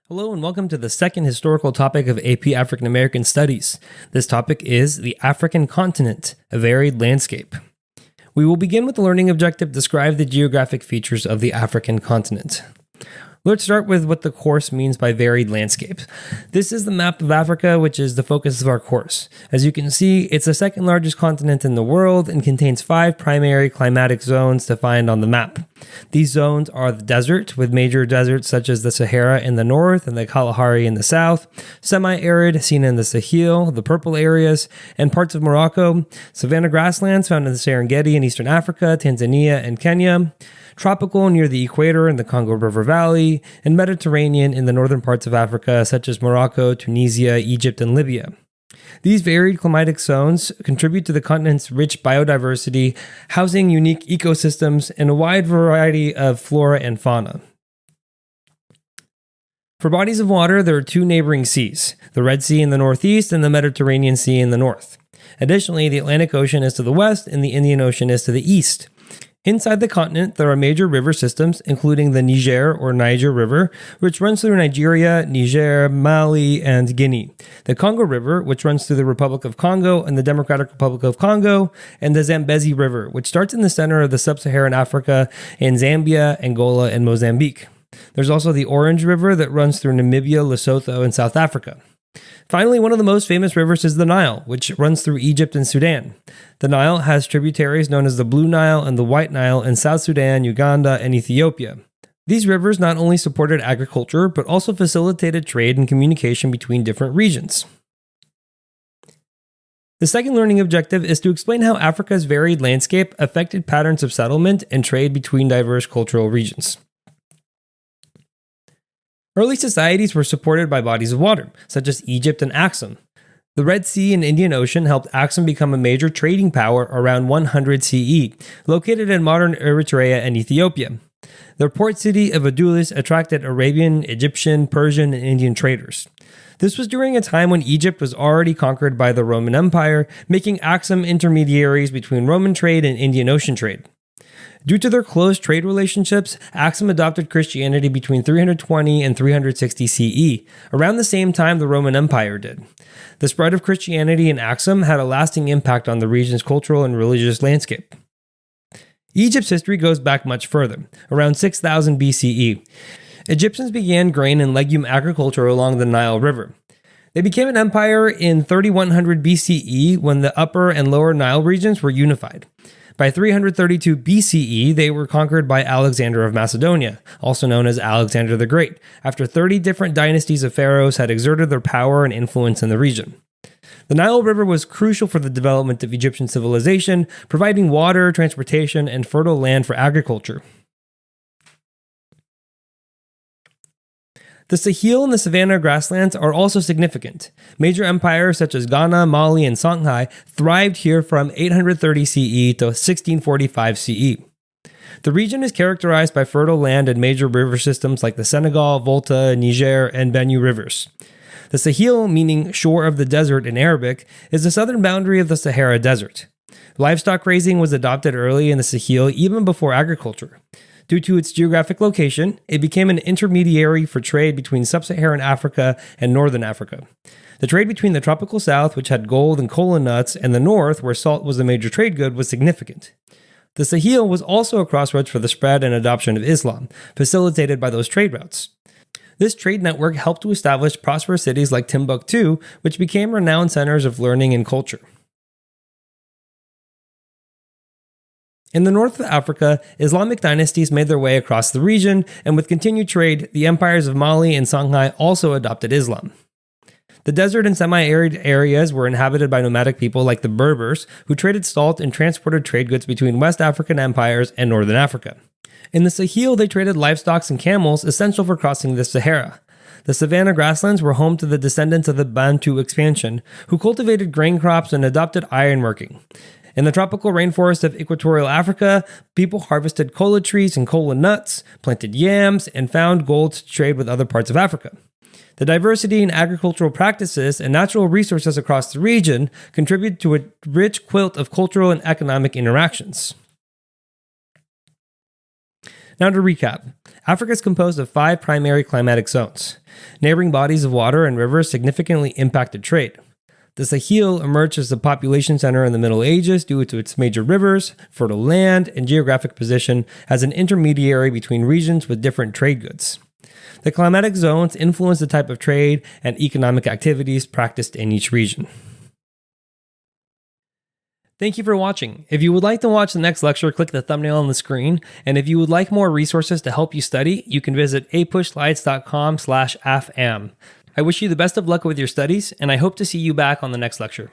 Hello and welcome to the second historical topic of AP African American Studies. This topic is the African continent, a varied landscape. We will begin with the learning objective, describe the geographic features of the African continent. Let's start with what the course means by varied landscape. This is the map of Africa, which is the focus of our course. As you can see, it's the second largest continent in the world and contains 5 primary climatic zones defined on the map. These zones are the desert, with major deserts such as the Sahara in the north and the Kalahari in the south, semi-arid seen in the Sahel, the purple areas, and parts of Morocco, savanna grasslands found in the Serengeti in eastern Africa, Tanzania, and Kenya, tropical near the equator in the Congo River Valley, and Mediterranean in the northern parts of Africa such as Morocco, Tunisia, Egypt, and Libya. These varied climatic zones contribute to the continent's rich biodiversity, housing unique ecosystems and a wide variety of flora and fauna. For bodies of water, there are 2 neighboring seas, the Red Sea in the northeast and the Mediterranean Sea in the north. Additionally, the Atlantic Ocean is to the west and the Indian Ocean is to the east. Inside the continent, there are major river systems, including the Niger or Niger River, which runs through Nigeria, Niger, Mali, and Guinea, the Congo River, which runs through the Republic of Congo and the Democratic Republic of Congo, and the Zambezi River, which starts in the center of the sub-Saharan Africa in Zambia, Angola, and Mozambique. There's also the Orange River that runs through Namibia, Lesotho, and South Africa. Finally, one of the most famous rivers is the Nile, which runs through Egypt and Sudan. The Nile has tributaries known as the Blue Nile and the White Nile in South Sudan, Uganda, and Ethiopia. These rivers not only supported agriculture, but also facilitated trade and communication between different regions. The second learning objective is to explain how Africa's varied landscape affected patterns of settlement and trade between diverse cultural regions. Early societies were supported by bodies of water, such as Egypt and Axum. The Red Sea and Indian Ocean helped Axum become a major trading power around 100 CE, located in modern Eritrea and Ethiopia. The port city of Adulis attracted Arabian, Egyptian, Persian, and Indian traders. This was during a time when Egypt was already conquered by the Roman Empire, making Axum intermediaries between Roman trade and Indian Ocean trade. Due to their close trade relationships, Axum adopted Christianity between 320 and 360 CE, around the same time the Roman Empire did. The spread of Christianity in Axum had a lasting impact on the region's cultural and religious landscape. Egypt's history goes back much further, around 6000 BCE. Egyptians began grain and legume agriculture along the Nile River. They became an empire in 3100 BCE when the upper and lower Nile regions were unified. By 332 BCE, they were conquered by Alexander of Macedonia, also known as Alexander the Great, after 30 different dynasties of pharaohs had exerted their power and influence in the region. The Nile River was crucial for the development of Egyptian civilization, providing water, transportation, and fertile land for agriculture. The Sahel and the savanna grasslands are also significant. Major empires such as Ghana, Mali, and Songhai thrived here from 830 CE to 1645 CE. The region is characterized by fertile land and major river systems like the Senegal, Volta, Niger, and Benue rivers. The Sahel, meaning shore of the desert in Arabic, is the southern boundary of the Sahara Desert. Livestock raising was adopted early in the Sahel even before agriculture. Due to its geographic location, it became an intermediary for trade between sub-Saharan Africa and northern Africa. The trade between the tropical south, which had gold and kola nuts, and the north, where salt was a major trade good, was significant. The Sahel was also a crossroads for the spread and adoption of Islam, facilitated by those trade routes. This trade network helped to establish prosperous cities like Timbuktu, which became renowned centers of learning and culture. In the north of Africa, Islamic dynasties made their way across the region, and with continued trade, the empires of Mali and Songhai also adopted Islam. The desert and semi-arid areas were inhabited by nomadic people like the Berbers, who traded salt and transported trade goods between West African empires and northern Africa. In the Sahel, they traded livestock and camels, essential for crossing the Sahara. The savanna grasslands were home to the descendants of the Bantu expansion, who cultivated grain crops and adopted ironworking. In the tropical rainforest of equatorial Africa, people harvested kola trees and kola nuts, planted yams, and found gold to trade with other parts of Africa. The diversity in agricultural practices and natural resources across the region contribute to a rich quilt of cultural and economic interactions. Now to recap, Africa is composed of 5 primary climatic zones. Neighboring bodies of water and rivers significantly impacted trade. The Sahel emerged as a population center in the Middle Ages due to its major rivers, fertile land, and geographic position as an intermediary between regions with different trade goods. The climatic zones influence the type of trade and economic activities practiced in each region. Thank you for watching. If you would like to watch the next lecture, click the thumbnail on the screen. And if you would like more resources to help you study, you can visit apushslides.com/afam. I wish you the best of luck with your studies, and I hope to see you back on the next lecture.